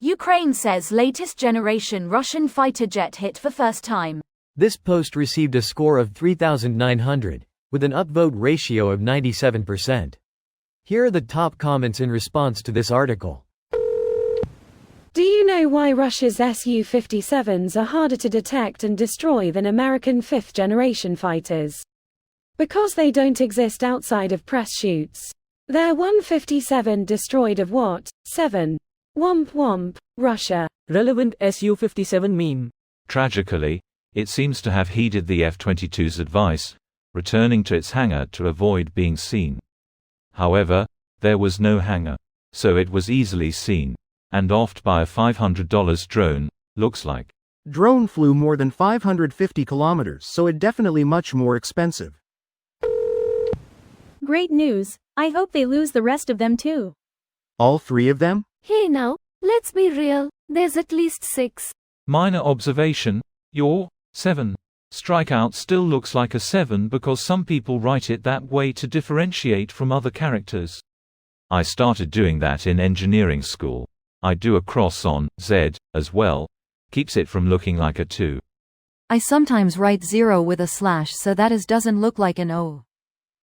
Ukraine says latest generation Russian fighter jet hit for first time. This post received a score of 3,900, with an upvote ratio of 97%. Here are the top comments in response to this article. Do you know why Russia's Su-57s are harder to detect and destroy than American fifth-generation fighters? Because they don't exist outside of press shoots. Their 157 destroyed of what? 7. Womp womp, Russia. Relevant Su-57 meme. Tragically, it seems to have heeded the F-22's advice, returning to its hangar to avoid being seen. However, there was no hangar, so it was easily seen, and offed by a $500 drone, looks like. Drone flew more than 550 kilometers, so it definitely much more expensive. Great news, I hope they lose the rest of them too. All 3 of them? Hey now, let's be real, there's at least 6. Minor observation, your 7 strikeout still looks like a 7 because some people write it that way to differentiate from other characters. I started doing that in engineering school. I do a cross on Z as well, keeps it from looking like a 2. I sometimes write 0 with a slash so that it doesn't look like an O.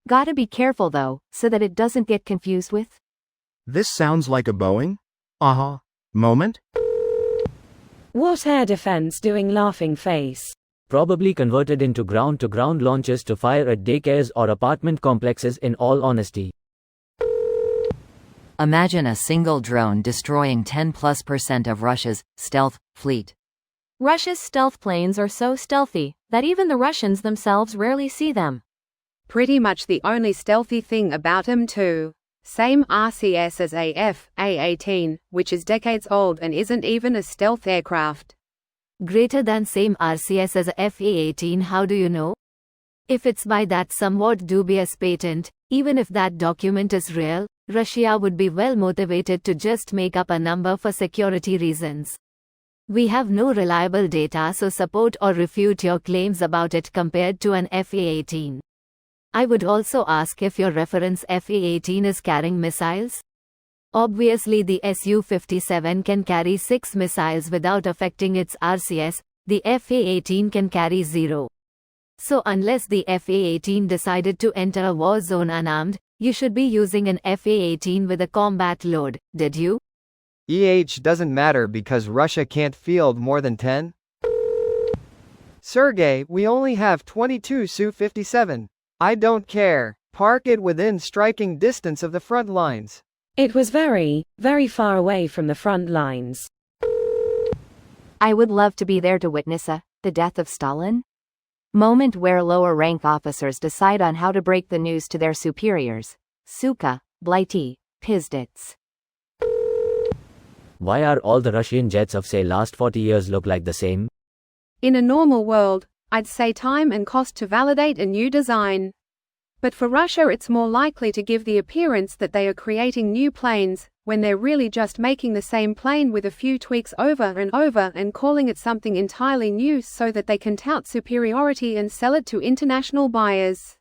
Gotta be careful though, so that it doesn't get confused with. This sounds like a Boeing? Moment? What air defense doing laughing face? Probably converted into ground-to-ground launches to fire at daycares or apartment complexes in all honesty. Imagine a single drone destroying 10+% of Russia's stealth fleet. Russia's stealth planes are so stealthy that even the Russians themselves rarely see them. Pretty much the only stealthy thing about them too. Same RCS as A-18, which is decades old and isn't even a stealth aircraft. Greater than same RCS as a FA-18, how do you know? If it's by that somewhat dubious patent, even if that document is real, Russia would be well motivated to just make up a number for security reasons. We have no reliable data, so support or refute your claims about it compared to an FA-18. I would also ask if your reference FA-18 is carrying missiles. Obviously the Su-57 can carry 6 missiles without affecting its RCS, the FA-18 can carry 0. So unless the FA-18 decided to enter a war zone unarmed, you should be using an FA-18 with a combat load, did you? Doesn't matter because Russia can't field more than 10? Sergey, we only have 22 Su-57. I don't care. Park it within striking distance of the front lines. It was very, very far away from the front lines. I would love to be there to witness the death of Stalin moment where lower rank officers decide on how to break the news to their superiors. Suka, Blighty, Pizdits. Why are all the Russian jets of say last 40 years look like the same? In a normal world, I'd say time and cost to validate a new design. But for Russia it's more likely to give the appearance that they are creating new planes, when they're really just making the same plane with a few tweaks over and calling it something entirely new so that they can tout superiority and sell it to international buyers.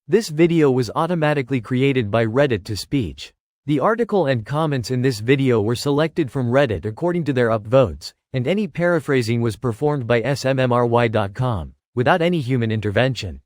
This video was automatically created by Reddit to Speech. The article and comments in this video were selected from Reddit according to their upvotes, and any paraphrasing was performed by smmry.com, without any human intervention.